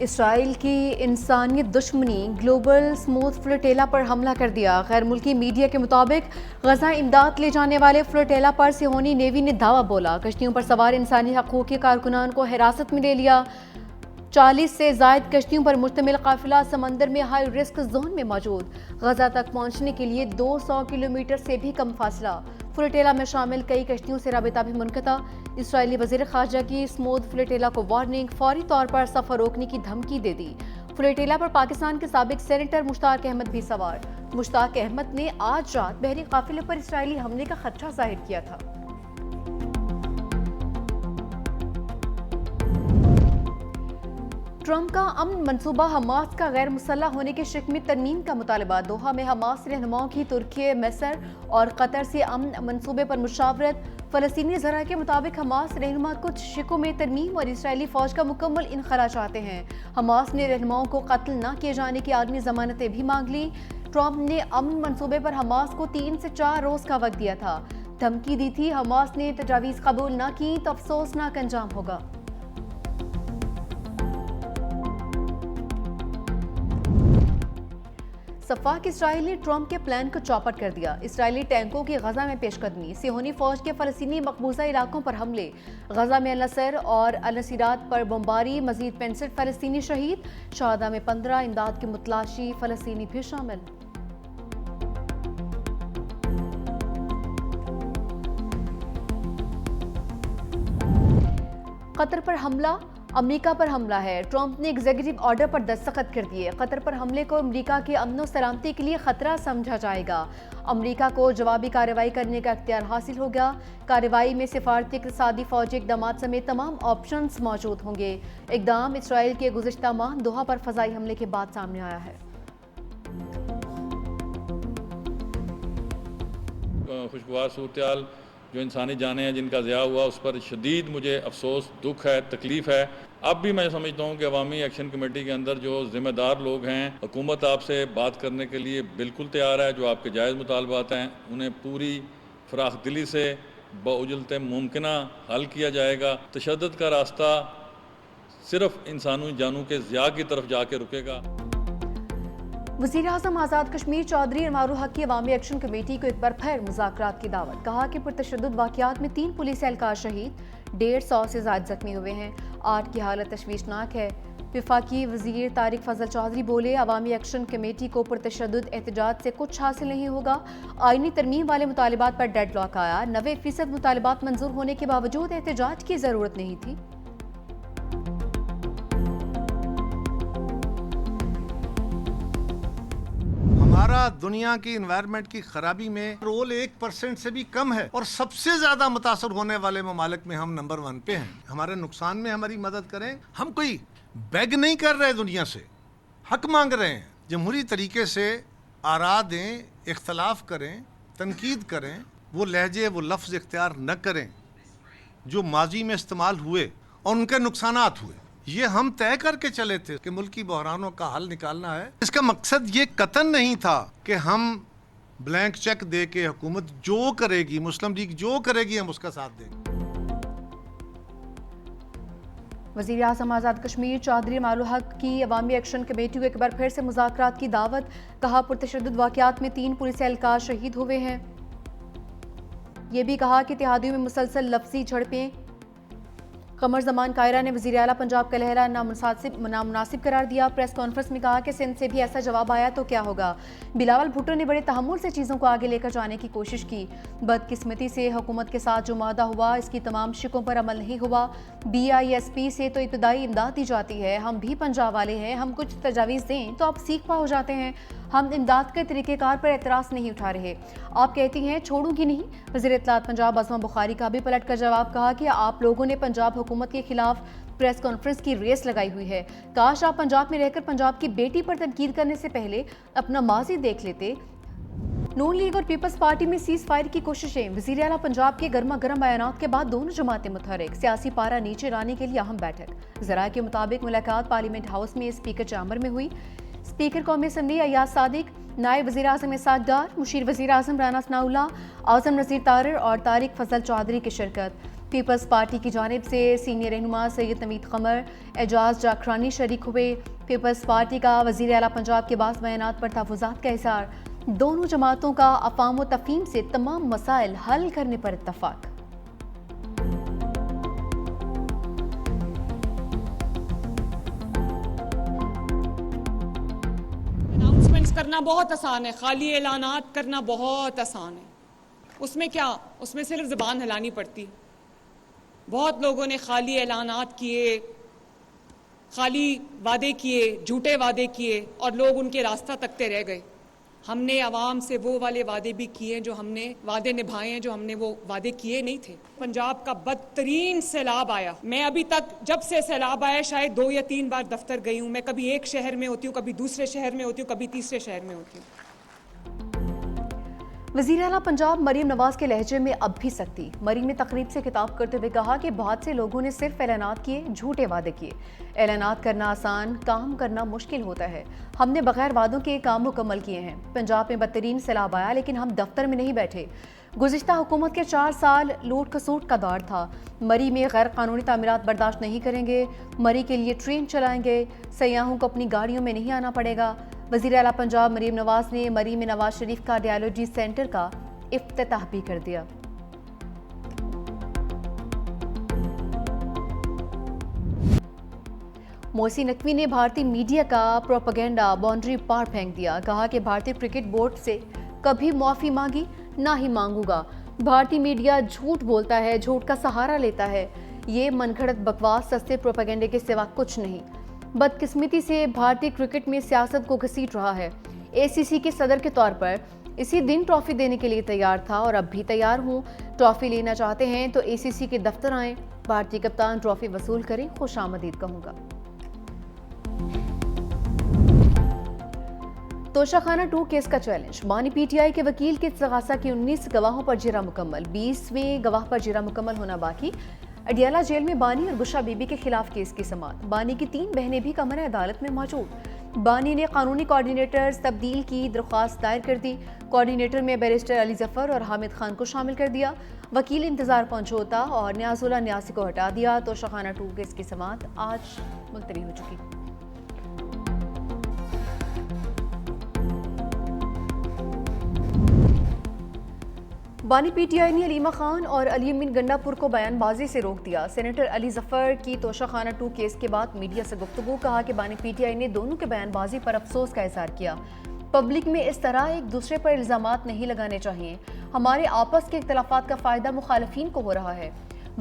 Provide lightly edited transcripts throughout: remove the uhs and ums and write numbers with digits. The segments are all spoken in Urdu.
اسرائیل کی انسانیت دشمنی گلوبل اسموتھ فلوٹیلا پر حملہ کر دیا۔ غیر ملکی میڈیا کے مطابق غزہ امداد لے جانے والے فلوٹیلا پر صہیونی نیوی نے دعویٰ بولا۔ کشتیوں پر سوار انسانی حقوق کے کارکنان کو حراست میں لے لیا۔ 40 سے زائد کشتیوں پر مشتمل قافلہ سمندر میں ہائی رسک زون میں موجود۔ غزہ تک پہنچنے کے لیے 200 کلومیٹر سے بھی کم فاصلہ۔ فلوٹیلا میں شامل کئی کشتیوں سے رابطہ بھی منقطع۔ اسرائیلی وزیر خارجہ کی اسموتھ فلوٹیلا کو وارننگ، فوری طور پر سفر روکنے کی دھمکی دے دی۔ فلوٹیلا پر پاکستان کے سابق سینیٹر مشتاق احمد بھی سوار۔ مشتاق احمد نے آج رات بحری قافلے پر اسرائیلی حملے کا خدشہ ظاہر کیا تھا۔ ٹرمپ کا امن منصوبہ حماس کا غیر مسلح ہونے کے شق میں ترمیم کا مطالبہ۔ دوحہ میں حماس رہنماؤں کی ترکی، مصر اور قطر سے امن منصوبے پر مشاورت۔ فلسطینی ذرائع کے مطابق حماس رہنما کچھ شقوں میں ترمیم اور اسرائیلی فوج کا مکمل انخلا چاہتے ہیں۔ حماس نے رہنماؤں کو قتل نہ کیے جانے کی عالمی ضمانتیں بھی مانگ لیں۔ ٹرمپ نے امن منصوبے پر حماس کو 3 سے 4 روز کا وقت دیا تھا۔ دھمکی دی تھی حماس نے تجاویز قبول نہ کی تو افسوسناک انجام ہوگا۔ سفاک اسرائیل نے ٹرمپ کے پلان کو چوپٹ کر دیا۔ اسرائیلی ٹینکوں کی غزہ میں پیش قدمی، صہیونی فوج کے فلسطینی مقبوضہ علاقوں پر حملے، غزہ میں النصر اور النصیرات پر بمباری، مزید 65 فلسطینی شہید، شہداء میں 15 امداد کے متلاشی فلسطینی بھی شامل۔ قطر پر حملہ، امریکہ پر حملہ ہے۔ ٹرمپ نے ایگزیکٹو آرڈر پر دستخط کر دیے۔ قطر پر حملے کو امریکہ کی امن و سلامتی کے لیے خطرہ سمجھا جائے گا۔ امریکہ کو جوابی کارروائی کرنے کا اختیار حاصل ہوگا۔ کارروائی میں سفارتی، اقتصادی، فوجی اقدامات سمیت تمام آپشنز موجود ہوں گے۔ اقدام اسرائیل کے گزشتہ ماہ دوحہ پر فضائی حملے کے بعد سامنے آیا ہے۔ خوشگوار صورتحال جو انسانی جانیں ہیں جن کا ضیاع ہوا، اس پر شدید مجھے افسوس، دکھ ہے، تکلیف ہے۔ اب بھی میں سمجھتا ہوں کہ عوامی ایکشن کمیٹی کے اندر جو ذمہ دار لوگ ہیں، حکومت آپ سے بات کرنے کے لیے بالکل تیار ہے۔ جو آپ کے جائز مطالبات ہیں انہیں پوری فراخ دلی سے باوجلت ممکنہ حل کیا جائے گا۔ تشدد کا راستہ صرف انسانی جانوں کے ضیاع کی طرف جا کے رکے گا۔ وزیر اعظم آزاد کشمیر چودھری انوار الحق کی عوامی ایکشن کمیٹی کو ایک بار پھر مذاکرات کی دعوت۔ کہا کہ پرتشدد واقعات میں 3 پولیس اہلکار شہید، 150 سے زائد زخمی ہوئے ہیں، 8 کی حالت تشویشناک ہے۔ وفاقی وزیر طارق فضل چودھری بولے، عوامی ایکشن کمیٹی کو پرتشدد احتجاج سے کچھ حاصل نہیں ہوگا۔ آئینی ترمیم والے مطالبات پر ڈیڈ لاک آیا۔ 90% مطالبات منظور ہونے کے باوجود احتجاج کی ضرورت نہیں تھی۔ ہمارا دنیا کی انوائرمنٹ کی خرابی میں رول 1% سے بھی کم ہے، اور سب سے زیادہ متاثر ہونے والے ممالک میں ہم نمبر 1 پہ ہیں۔ ہمارے نقصان میں ہماری مدد کریں۔ ہم کوئی بیگ نہیں کر رہے، دنیا سے حق مانگ رہے ہیں۔ جمہوری طریقے سے آراء دیں، اختلاف کریں، تنقید کریں، وہ لہجے، وہ لفظ اختیار نہ کریں جو ماضی میں استعمال ہوئے اور ان کے نقصانات ہوئے۔ یہ ہم طے کر کے چلے تھے کہ ملکی بحرانوں کا حل نکالنا ہے۔ اس کا مقصد یہ قطعاً نہیں تھا کہ ہم بلینک چیک دے کے حکومت جو کرے گی، مسلم لیگ جو کرے گی، ہم اس کا ساتھ دیں گے۔ وزیر اعظم آزاد کشمیر چودھری انوار الحق کی عوامی ایکشن کمیٹی کو ایک بار پھر سے مذاکرات کی دعوت۔ کہا پرتشدد واقعات میں 3 پولیس اہلکار شہید ہوئے ہیں۔ یہ بھی کہا کہ اتحادیوں میں مسلسل لفظی جھڑپیں۔ قمر زمان قاہرہ نے وزیر اعلیٰ پنجاب کا لہرہ نامناسب قرار دیا۔ پریس کانفرنس میں کہا کہ سندھ سے بھی ایسا جواب آیا تو کیا ہوگا۔ بلاول بھٹو نے بڑے تحمل سے چیزوں کو آگے لے کر جانے کی کوشش کی۔ بدقسمتی سے حکومت کے ساتھ جو معاہدہ ہوا، اس کی تمام شقوں پر عمل نہیں ہوا۔ BISP سے تو ابتدائی امداد دی جاتی ہے، ہم بھی پنجاب والے ہیں، ہم کچھ تجاویز دیں تو آپ سیکھ پا ہو جاتے ہیں۔ ہم امداد کے طریقہ کار پر اعتراض نہیں اٹھا رہے۔ آپ کہتی ہیں چھوڑوں گی نہیں۔ وزیر اطلاعات پنجاب عظمہ بخاری کا بھی پلٹ کر جواب کہا کہ آپ لوگوں نے پنجاب حکومت کے خلاف پریس کانفرنس کی ریس لگائی ہوئی ہے۔ کاش آپ پنجاب میں رہ کر پنجاب کی بیٹی پر تنقید کرنے سے پہلے اپنا ماضی دیکھ لیتے۔ نون لیگ اور پیپلز پارٹی میں سیز فائر کی کوششیں۔ وزیر اعلیٰ پنجاب کے گرما گرم بیانات کے بعد دونوں جماعتیں متحرک، سیاسی پارا نیچے لانے کے لیے اہم بیٹھک۔ ذرائع کے مطابق ملاقات پارلیمنٹ ہاؤس میں اسپیکر چیمبر میں ہوئی۔ اسپیکر قومی اسمبلی ایاز صادق، نائب وزیر اعظم اسحاق ڈار، مشیر وزیر اعظم رانا ثناء اللہ، اعظم نذیر طارر اور طارق فضل چودھری کی شرکت۔ پیپلز پارٹی کی جانب سے سینئر رہنما سید نوید قمر، اعجاز جاکرانی شریک ہوئے۔ پیپلز پارٹی کا وزیر اعلیٰ پنجاب کے بعض بیانات پر تحفظات کا اظہار۔ دونوں جماعتوں کا افہام و تفہیم سے تمام مسائل حل کرنے پر اتفاق۔ اناؤنسمنٹس کرنا بہت آسان ہے، خالی اعلانات کرنا بہت آسان ہے۔ اس میں کیا، اس میں صرف زبان ہلانی پڑتی۔ بہت لوگوں نے خالی اعلانات کیے، خالی وعدے کیے، جھوٹے وعدے کیے، اور لوگ ان کے راستہ تکتے رہ گئے۔ ہم نے عوام سے وہ والے وعدے بھی کیے جو ہم نے وعدے نبھائے ہیں، جو ہم نے وہ وعدے کیے نہیں تھے۔ پنجاب کا بدترین سیلاب آیا، میں ابھی تک جب سے سیلاب آیا شاید 2 یا 3 بار دفتر گئی ہوں۔ میں کبھی ایک شہر میں ہوتی ہوں، کبھی دوسرے شہر میں ہوتی ہوں، کبھی تیسرے شہر میں ہوتی ہوں۔ وزیر اعلیٰ پنجاب مریم نواز کے لہجے میں اب بھی سختی۔ مریم نے تقریب سے خطاب کرتے ہوئے کہا کہ بہت سے لوگوں نے صرف اعلانات کیے، جھوٹے وعدے کیے۔ اعلانات کرنا آسان، کام کرنا مشکل ہوتا ہے۔ ہم نے بغیر وعدوں کے کام مکمل کیے ہیں۔ پنجاب میں بدترین سیلاب آیا لیکن ہم دفتر میں نہیں بیٹھے۔ گزشتہ حکومت کے 4 سال لوٹ کھسوٹ کا دور تھا۔ مری میں غیر قانونی تعمیرات برداشت نہیں کریں گے۔ مری کے لیے ٹرین چلائیں گے۔ سیاحوں کو اپنی گاڑیوں میں نہیں آنا پڑے گا۔ وزیر اعلیٰ پنجاب مریم نواز نے مری میں نواز شریف کا ڈائیالوجی سینٹر کا افتتاح بھی کر دیا۔ محسن نقوی نے بھارتی میڈیا کا پروپیگنڈا باؤنڈری پار پھینک دیا۔ کہا کہ بھارتی کرکٹ بورڈ سے کبھی معافی مانگی نہ ہی مانگوں گا۔ بھارتی میڈیا جھوٹ بولتا ہے، جھوٹ کا سہارا لیتا ہے۔ یہ من گھڑت بکواس سستے پروپیگنڈے کے سوا کچھ نہیں۔ بدقسمتی سے بھارتی کرکٹ میں سیاست کو گھسیٹ رہا ہے۔ اے سی سی کے صدر کے طور پر اسی دن ٹرافی دینے کے لیے تیار تھا اور اب بھی تیار ہوں۔ ٹرافی لینا چاہتے ہیں تو اے سی سی کے دفتر آئیں۔ بھارتی کپتان ٹرافی وصول کریں، خوش آمدید کہوں گا۔ توشہ خانہ 2 کیس کا چیلنج۔ بانی پی ٹی آئی کے وکیل کے استغاثہ کی 19 گواہوں پر جرا مکمل، 20ویں گواہ پر جرا مکمل ہونا باقی۔ اڈیالہ جیل میں بانی اور گشا بی بی کے خلاف کیس کی سماعت۔ بانی کی 3 بہنیں بھی کمرہ عدالت میں موجود۔ بانی نے قانونی کوارڈینیٹرز تبدیل کی درخواست دائر کر دی۔ کوارڈینیٹر میں بیرسٹر علی ظفر اور حامد خان کو شامل کر دیا۔ وکیل انتظار پنجھوتا اور نیاز اللہ نیازی کو ہٹا دیا۔ توشہ خانہ 2 کیس کی سماعت آج ملتوی ہو چکی۔ بانی پی ٹی آئی نے علیمہ خان اور علی امین گنڈا پور کو بیان بازی سے روک دیا۔ سینیٹر علی ظفر کی توشہ خانہ 2 کیس کے بعد میڈیا سے گفتگو۔ کہا کہ بانی پی ٹی آئی نے دونوں کے بیان بازی پر افسوس کا اظہار کیا۔ پبلک میں اس طرح ایک دوسرے پر الزامات نہیں لگانے چاہیے۔ ہمارے آپس کے اختلافات کا فائدہ مخالفین کو ہو رہا ہے۔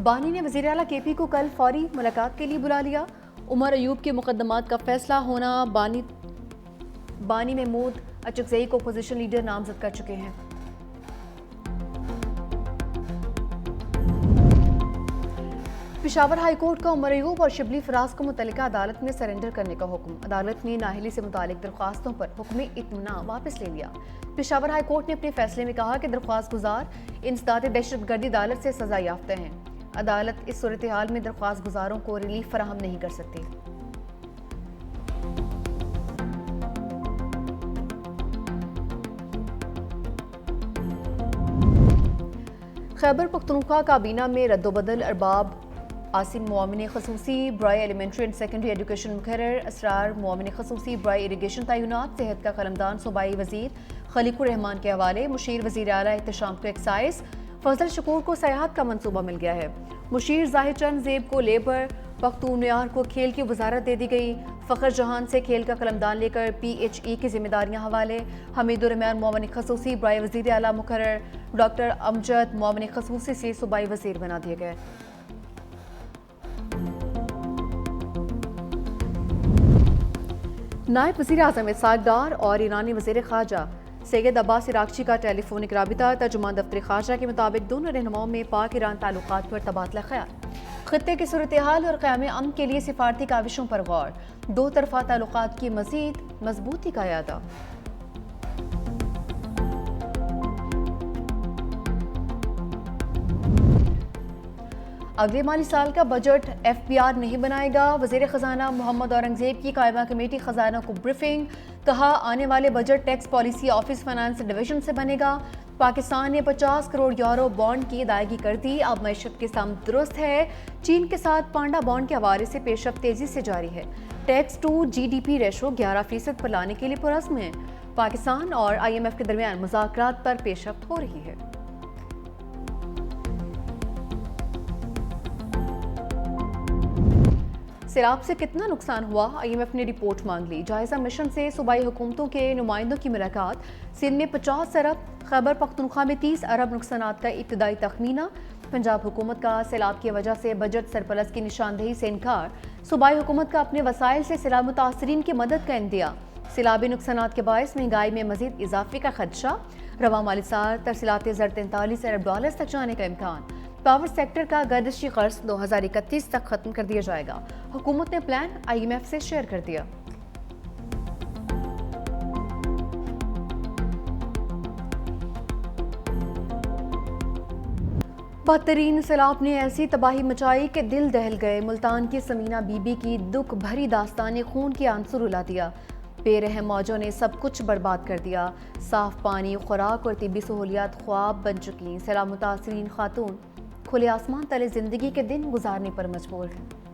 بانی نے وزیر اعلیٰ کے پی کو کل فوری ملاقات کے لیے بلا لیا۔ عمر ایوب کے مقدمات کا فیصلہ ہونا۔ بانی محمود اچکزئی کو اپوزیشن لیڈر نامزد کر چکے ہیں۔ پشاور ہائی کورٹ کا عمر ایوب اور شبلی فراز کو متعلقہ عدالت میں سرنڈر کرنے کا حکم۔ عدالت نے نااہلی سے متعلق درخواستوں پر حکم اطمینان واپس لے لیا۔ پشاور ہائی کورٹ نے اپنے فیصلے میں کہا کہ درخواست گزار انسداد دہشت گردی عدالت سے سزا یافتہ ہیں۔ عدالت اس صورتحال میں درخواست گزاروں کو ریلیف فراہم نہیں کر سکتی۔ خیبر پختونخوا کابینہ میں رد و بدل۔ ارباب عاصم معاون خصوصی برائے ایلیمنٹری اینڈ سیکنڈری ایجوکیشن مقرر، اسرار معاون خصوصی برائے اریگیشن تعینات، صحت کا قلمدان صوبائی وزیر خلیق الرحمان کے حوالے، مشیر وزیر اعلیٰ احتشام کو ایکسائز، فضل شکور کو سیاحت کا منصوبہ مل گیا ہے، مشیر ظاہر چند زیب کو لیبر، پختونیار کو کھیل کی وزارت دے دی گئی، فخر جہان سے کھیل کا قلمدان لے کر پی ایچ ای کی ذمہ داریاں حوالے، حمید الرحمان معاون خصوصی برائے وزیر اعلیٰ مقرر، ڈاکٹر امجد معاون خصوصی سے صوبائی وزیر بنا دیے گئے۔ نائب وزیر اعظم اسحاق ڈار اور ایرانی وزیر خارجہ سید عباس عراقچی کا ٹیلی فونک رابطہ۔ ترجمان دفتر خارجہ کے مطابق دونوں رہنماؤں میں پاک ایران تعلقات پر تبادلہ خیال، خطے کی صورتحال اور قیام امن کے لیے سفارتی کاوشوں پر غور، دو طرفہ تعلقات کی مزید مضبوطی کا اعادہ۔ اگلے مالی سال کا بجٹ ایف بی آر نہیں بنائے گا، وزیر خزانہ محمد اورنگزیب کی قائمہ کمیٹی خزانہ کو بریفنگ۔ کہا آنے والے budget tax policy office finance division سے بنے گا، پاکستان نے 50 کروڑ یورو بانڈ کی ادائیگی کر دی، اب معیشت کی سمت درست ہے۔ چین کے ساتھ پانڈا بانڈ کے حوالے سے پیش رفت تیزی سے جاری ہے۔ Tax to G D P ratio 11% پر لانے کے لیے پرعزم ہے۔ پاکستان اور آئی ایم ایف کے درمیان مذاکرات پر پیش رفت ہو رہی ہے۔ سیلاب سے کتنا نقصان ہوا، آئی ایم ایف نے رپورٹ مانگ لی۔ جائزہ مشن سے صوبائی حکومتوں کے نمائندوں کی ملاقات۔ سندھ میں 50 ارب، خیبر پختونخوا میں 30 ارب نقصانات کا ابتدائی تخمینہ۔ پنجاب حکومت کا سیلاب کی وجہ سے بجٹ سرپلس کی نشاندہی سے انکار۔ صوبائی حکومت کا اپنے وسائل سے سیلاب متاثرین کی مدد کا اندیا۔ سیلابی نقصانات کے باعث مہنگائی میں مزید اضافے کا خدشہ۔ رواں مالی سال ترسیلات زر 43 ارب ڈالرز تک جانے کا امکان۔ پاور سیکٹر کا گردشی قرض 2031 تک ختم کر دیا جائے گا۔ حکومت نے پلان آئی ایم ایف سے شیئر کر دیا۔ بدترین سیلاب نے ایسی تباہی مچائی کہ دل دہل گئے۔ ملتان کی سمینہ بی بی کی دکھ بھری داستان نے خون کے آنسو رلا دیا۔ بے رحم موجوں نے سب کچھ برباد کر دیا۔ صاف پانی، خوراک اور طبی سہولیات خواب بن چکی۔ سیلاب متاثرین خاتون کھلے آسمان تلے زندگی کے دن گزارنے پر مجبور ہیں۔